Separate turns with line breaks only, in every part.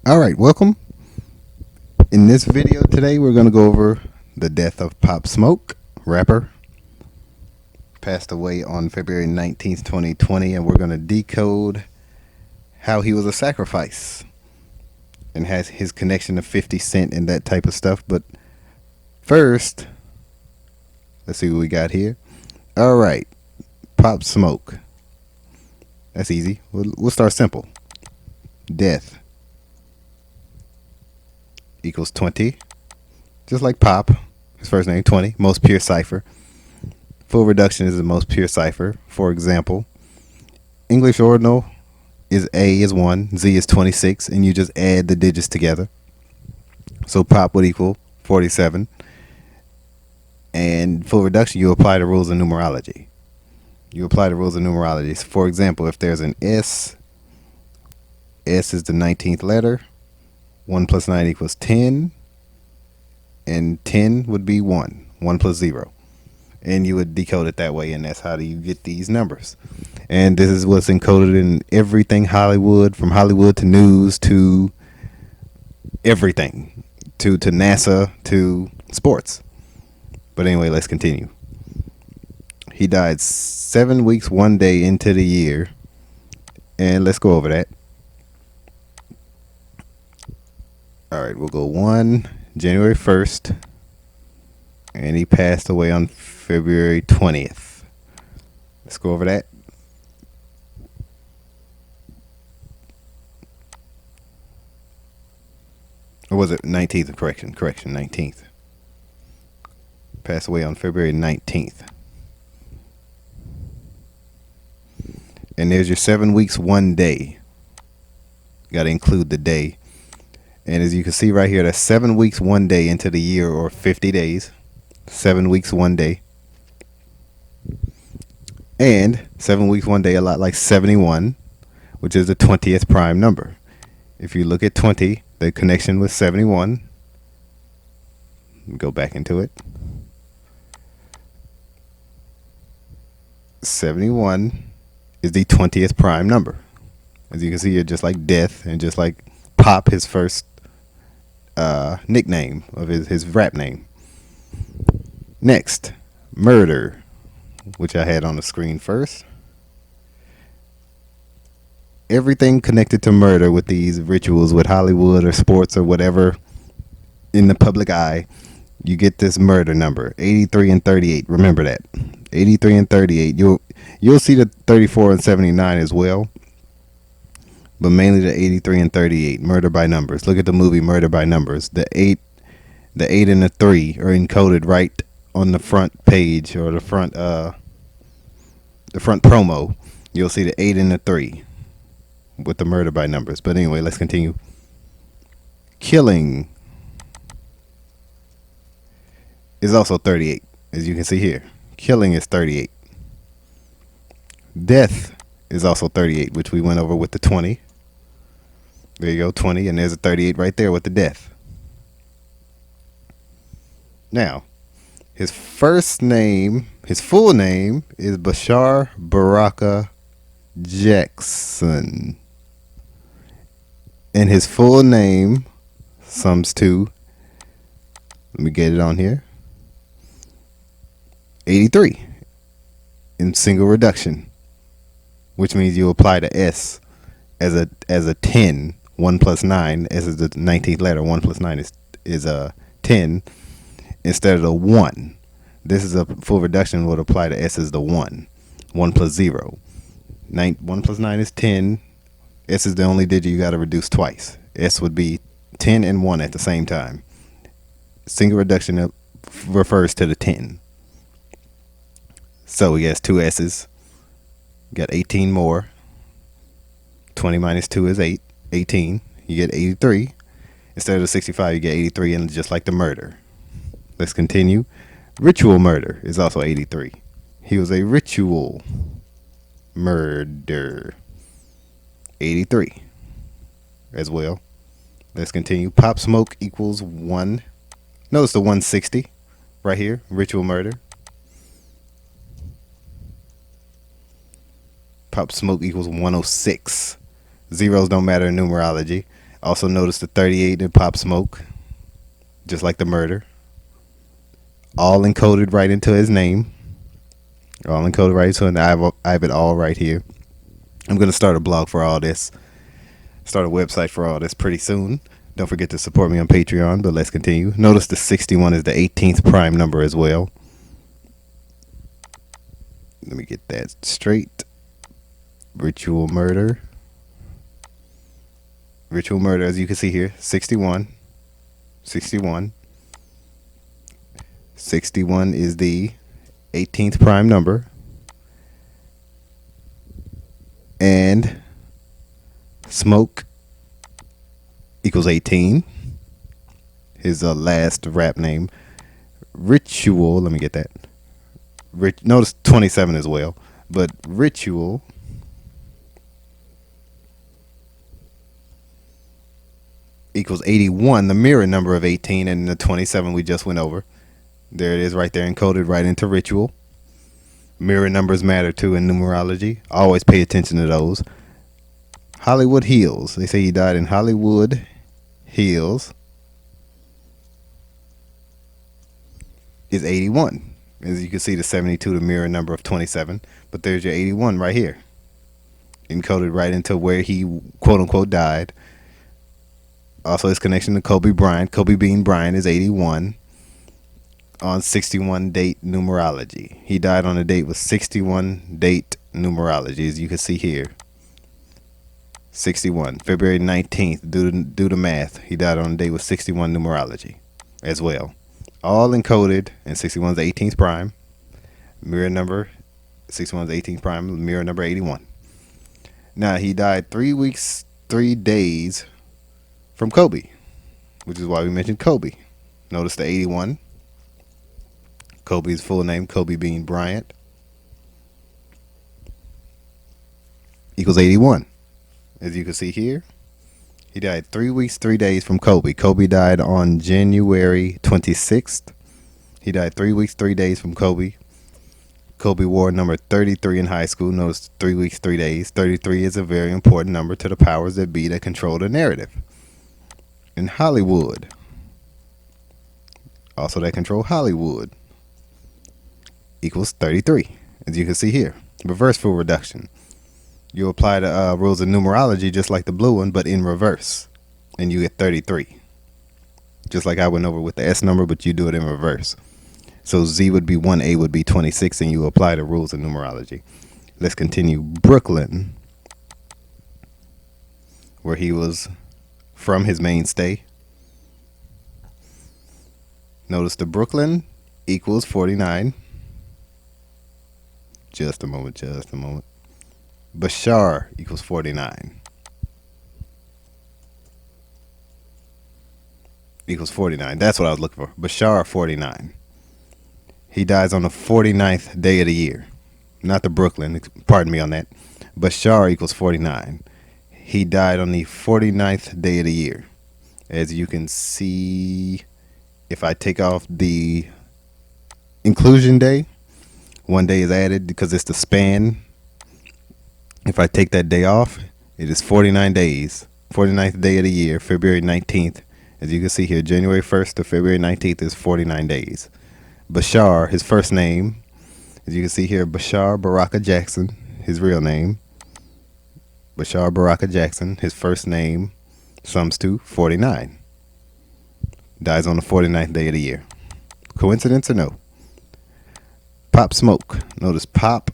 Alright, welcome. In this video today, we're going to go over the death of Pop Smoke, rapper. Passed away on February 19th, 2020, and we're going to decode how he was a sacrifice and has his connection to 50 Cent and that type of stuff. But first, let's see what we got here. Alright, Pop Smoke. That's easy. We'll start simple. Death equals 20. Just like Pop, his first name, 20. Most pure cipher. Full reduction is the most pure cipher. For example, English ordinal is A is 1, Z is 26, and you just add the digits together. So Pop would equal 47. And full reduction, you apply the rules of numerology. For example, if there's an S, S is the 19th letter. 1 plus 9 equals 10. And 10 would be 1. 1 plus 0. And you would decode it that way, and that's how do you get these numbers. And this is what's encoded in everything Hollywood, from Hollywood to news to everything, to NASA to sports. But anyway, let's continue. He died 7 weeks, 1 day into the year. And let's go over that. Alright, we'll go January 1st. And he passed away on February 20th. Let's go over that. Or was it 19th? Correction, 19th. Passed away on February 19th. And there's your 7 weeks, 1 day. Got to include the day. And as you can see right here, that's 7 weeks, 1 day into the year, or 50 days. 7 weeks, 1 day. And 7 weeks, 1 day, a lot like 71, which is the 20th prime number. If you look at 20, the connection with 71. Go back into it. 71 is the 20th prime number. As you can see here, just like Death and just like Pop, his first nickname of his rap name. Next, murder, which I had on the screen first. Everything connected to murder with these rituals with Hollywood or sports or whatever in the public eye, you get this murder number, 83 and 38. Remember that. 83 and 38. You'll see the 34 and 79 as well. But mainly the 83 and 38, murder by numbers. Look at the movie Murder by Numbers. The 8 and the 3 are encoded right on the front page, or the front promo. You'll see the 8 and the 3 with the murder by numbers. But anyway, let's continue. Killing is also 38, as you can see here. Killing is 38. Death is also 38, which we went over with the 20. There you go, 20, and there's a 38 right there with the death. Now, his full name is Bashar Baraka Jackson. And his full name sums to, let me get it on here, 83 in single reduction, which means you apply the S as a 10. 1 plus 9, S is the 19th letter. 1 plus 9 is a 10 instead of the 1. This is a full reduction. Would apply to S as the 1. 1 plus 0. 1 plus 9 is 10. S is the only digit you got to reduce twice. S would be 10 and 1 at the same time. Single reduction refers to the 10. So he has two S's. Got 18 more. 20 minus 2 is 8. 18. You get 83. Instead of the 65, you get 83, and just like the murder. Let's continue. Ritual murder is also 83. He was a ritual murder. 83 as well. Let's continue. Pop Smoke equals 1. Notice the 160 right here. Ritual murder. Pop Smoke equals 106. Zeros don't matter in numerology. Also notice the 38 in Pop Smoke, just like the murder. All encoded right into his name. All encoded right into it. I have it all right here. I'm going to start a blog for all this. Start a website for all this pretty soon. Don't forget to support me on Patreon, but let's continue. Notice the 61 is the 18th prime number as well. Let me get that straight. Ritual murder. Ritual murder, as you can see here, 61. 61. 61 is the 18th prime number. And Smoke equals 18. His last rap name. Ritual, let me get that. Notice 27 as well. But Ritual equals 81, the mirror number of 18, and the 27 we just went over. There it is right there, encoded right into Ritual. Mirror numbers matter too in numerology. Always pay attention to those. Hollywood Hills. They say he died in Hollywood Hills. Is 81. As you can see, the 72, the mirror number of 27. But there's your 81 right here. Encoded right into where he, quote unquote, died. Also, his connection to Kobe Bryant. Kobe Bean Bryant is 81 on 61 date numerology. He died on a date with 61 date numerology, as you can see here. 61, February 19th, due to math. He died on a date with 61 numerology as well. All encoded, and 61 is the 18th prime. Mirror number, 61 is the 18th prime, mirror number 81. Now, he died 3 weeks, 3 days from Kobe, which is why we mentioned Kobe. Notice the 81. Kobe's full name, Kobe Bean Bryant, equals 81. As you can see here, he died 3 weeks, 3 days from Kobe. Kobe died on January 26th. He died 3 weeks, 3 days from Kobe. Kobe wore number 33 in high school. Notice 3 weeks, 3 days. 33 is a very important number to the powers that be that control the narrative. In Hollywood, also that control Hollywood, equals 33, as you can see here. Reverse full reduction. You apply the rules of numerology just like the blue one, but in reverse, and you get 33. Just like I went over with the S number, but you do it in reverse. So Z would be 1, A would be 26, and you apply the rules of numerology. Let's continue. Brooklyn, where he was from, his mainstay. Notice the Brooklyn equals 49. Just a moment. Bashar equals 49. Equals 49. That's what I was looking for. Bashar 49. He dies on the 49th day of the year. Not the Brooklyn. Pardon me on that. Bashar equals 49. He died on the 49th day of the year. As you can see, if I take off the inclusion day, 1 day is added because it's the span. If I take that day off, it is 49 days. 49th day of the year, February 19th. As you can see here, January 1st to February 19th is 49 days. Bashar, his first name, as you can see here, Bashar Baraka Jackson, his real name. Bashar Baraka Jackson, his first name, sums to 49. Dies on the 49th day of the year. Coincidence or no? Pop Smoke. Notice Pop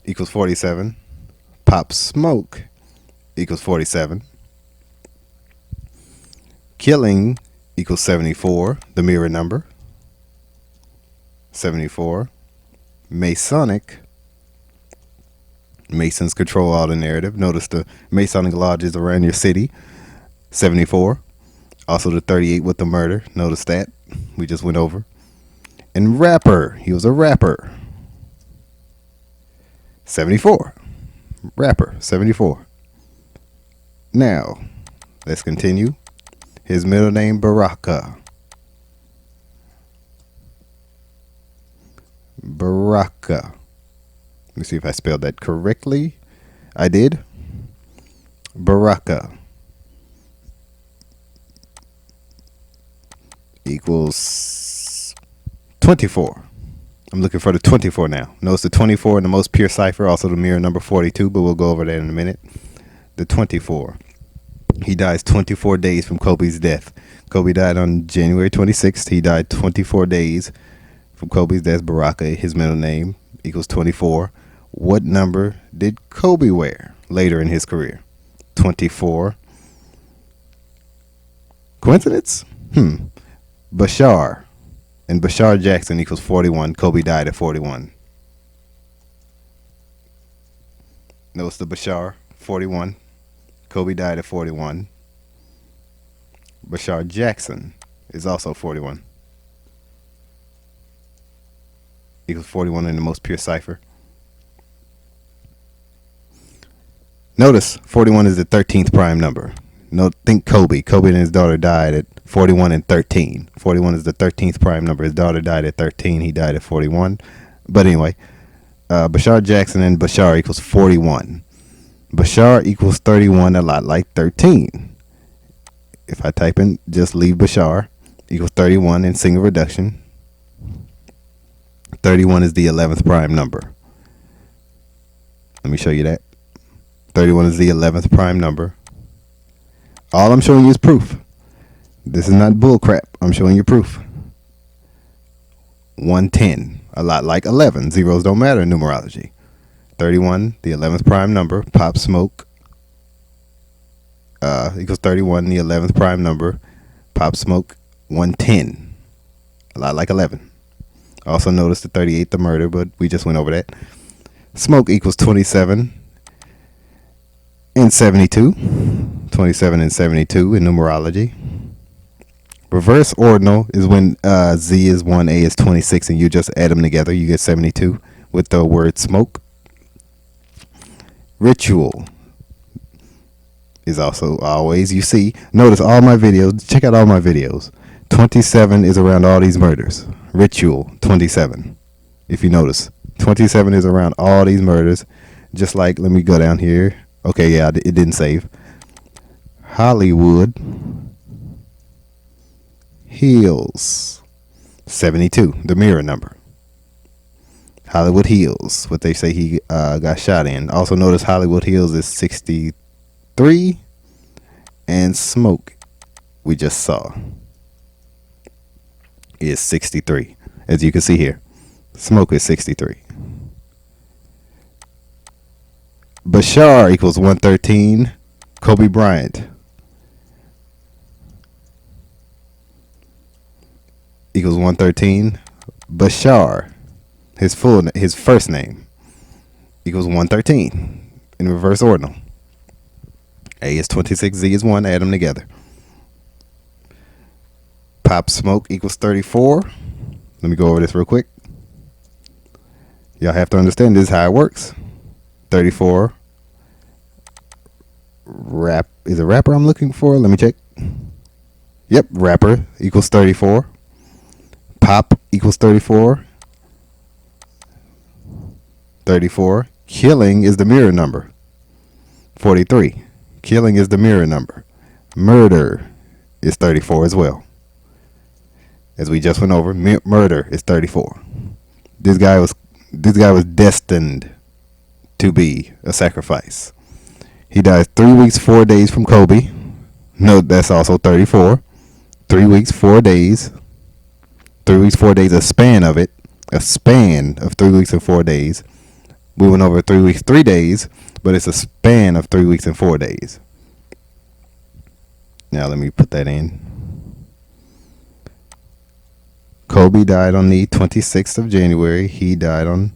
equals 47. Pop Smoke equals 47. Killing equals 74, the mirror number. 74. Masonic. Masons control all the narrative. Notice the Masonic lodges around your city. 74. Also the 38 with the murder. Notice that. We just went over. And rapper. He was a rapper. 74. Rapper. 74. Now, let's continue. His middle name, Baraka. Baraka. Let me see if I spelled that correctly. I did. Baraka. equals 24. I'm looking for the 24 now. Notice the 24 in the most pure cipher, also the mirror number 42, but we'll go over that in a minute. The 24. He dies 24 days from Kobe's death. Kobe died on January 26th. He died 24 days from Kobe's death. Baraka, his middle name, equals 24. What number did Kobe wear later in his career? 24. Coincidence? Bashar. And Bashar Jackson equals 41. Kobe died at 41. Notice the Bashar, 41. Kobe died at 41. Bashar Jackson is also 41. Equals 41 in the most pure cipher. Notice 41 is the 13th prime number. Think Kobe. Kobe and his daughter died at 41 and 13. 41 is the 13th prime number. His daughter died at 13. He died at 41. But anyway, Bashar Jackson and Bashar equals 41. Bashar equals 31, a lot like 13. If I type in, just leave Bashar, equals 31 in single reduction. 31 is the 11th prime number. Let me show you that. 31 is the 11th prime number. All I'm showing you is proof. This is not bull crap. I'm showing you proof. 110, a lot like 11. Zeros don't matter in numerology. 31, the 11th prime number. Pop Smoke equals 31, the 11th prime number. Pop Smoke, 110, a lot like 11. Also notice the 38, the murder, but we just went over that. Smoke equals 27 and 72. 27 and 72 in numerology. Reverse ordinal is when Z is 1, A is 26, and you just add them together. You get 72 with the word smoke. Ritual is also always, you see, notice all my videos, check out all my videos. 27 is around all these murders. Ritual, 27. If you notice, 27 is around all these murders. Just like, let me go down here. Okay, yeah, it didn't save. Hollywood Hills, 72, the mirror number. Hollywood Hills, what they say he got shot in. Also notice Hollywood Hills is 63, and Smoke, we just saw, is 63. As you can see here, Smoke is 63. Bashar equals 113. Kobe Bryant equals 113. Bashar, his first name, equals 113 in reverse ordinal. A is 26, Z is 1, add them together. Pop Smoke equals 34. Let me go over this real quick. Y'all have to understand this is how it works. 34. Rap is a rapper I'm looking for. Let me check. Yep, rapper equals 34. Pop equals 34. 34. Killing is the mirror number. 43. Killing is the mirror number. Murder is 34 as well. As we just went over, murder is 34. This guy was destined to be a sacrifice. He died 3 weeks, 4 days from Kobe. No, that's also 34. 3 weeks, 4 days. 3 weeks, 4 days, a span of it. A span of 3 weeks and 4 days. We went over 3 weeks, 3 days, but it's a span of 3 weeks and 4 days. Now let me put that in. Kobe died on the 26th of January. He died on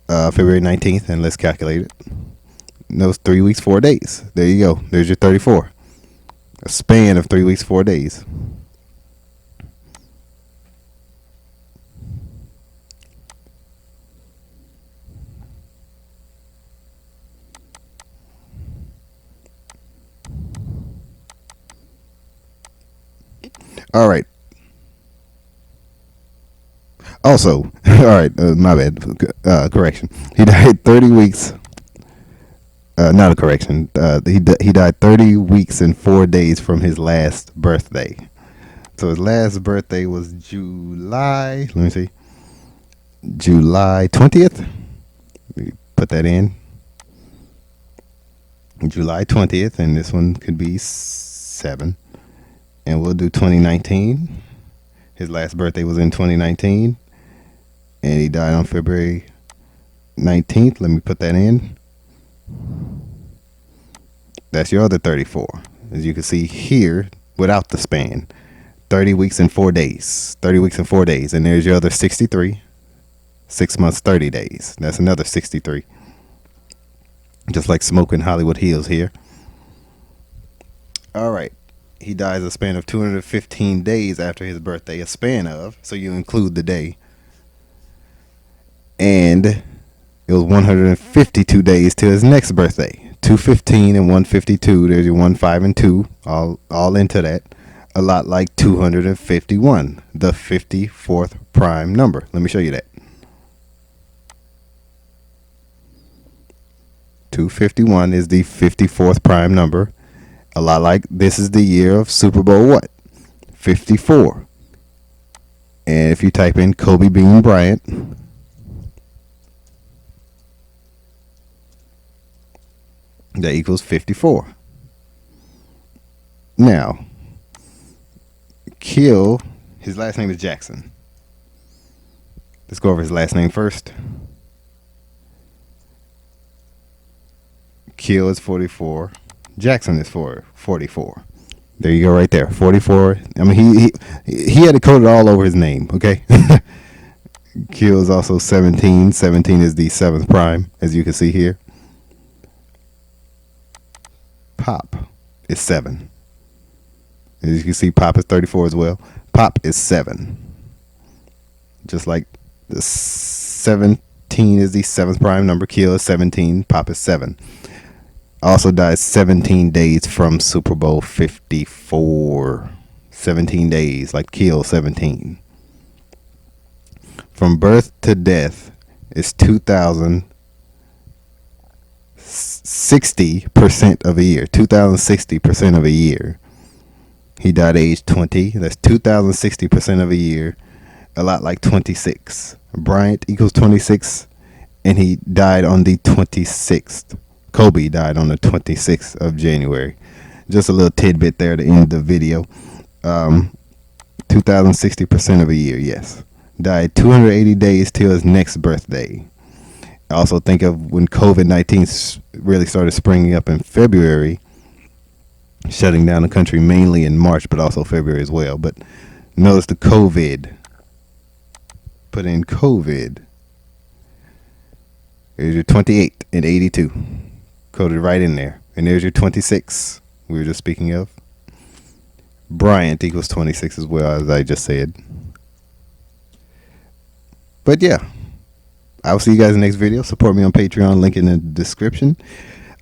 February 19th, and let's calculate it. No, it's 3 weeks, 4 days. There you go. There's your 34. A span of 3 weeks, 4 days. All right. Also, all right, my bad. Correction. He died 30 weeks. Not a correction. He died 30 weeks and 4 days from his last birthday. So his last birthday was July. Let me see. July 20th. Put that in. July 20th, and this one could be 7. And we'll do 2019. His last birthday was in 2019, and he died on February 19th. Let me put that in. That's your other 34. As you can see here, without the span, 30 weeks and 4 days. 30 weeks and 4 days. And there's your other 63. 6 months, 30 days. That's another 63. Just like Smoking Hollywood Hills here. All right. He dies a span of 215 days after his birthday. A span of, so you include the day. And it was 152 days to his next birthday. 215 and 152. There's your 1, 5, and 2. All into that. A lot like 251. The 54th prime number. Let me show you that. 251 is the 54th prime number. A lot like this is the year of Super Bowl what? 54. And if you type in Kobe Bean Bryant, that equals 54. Now, Kill, his last name is Jackson. Let's go over his last name first. Kill is 44. Jackson is 44. There you go, right there. 44. I mean, he had it coded all over his name. Okay. Kill is also 17. 17 is the 7th prime, as you can see here. Pop is 7. As you can see, Pop is 34 as well. Pop is 7. Just like the 17 is the 7th prime number. Kill is 17. Pop is 7. Also died 17 days from Super Bowl 54. 17 days, like Kill 17. From birth to death is 2,060% of a year. 2,060% of a year. He died at age 20. That's 2,060% of a year. A lot like 26. Bryant equals 26, and he died on the 26th. Kobe died on the 26th of January. Just a little tidbit there to end the video. 2,060% of a year, yes. Died 280 days till his next birthday. I also think of when COVID-19 really started springing up in February, shutting down the country mainly in March, but also February as well. But notice the COVID. Put in COVID. There's your 28 and 82. Coded right in there. And there's your 26 we were just speaking of. Bryant equals 26 as well, as I just said. But yeah, I'll see you guys in the next video. Support me on Patreon, link in the description.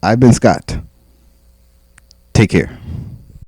I've been Scott. Take care.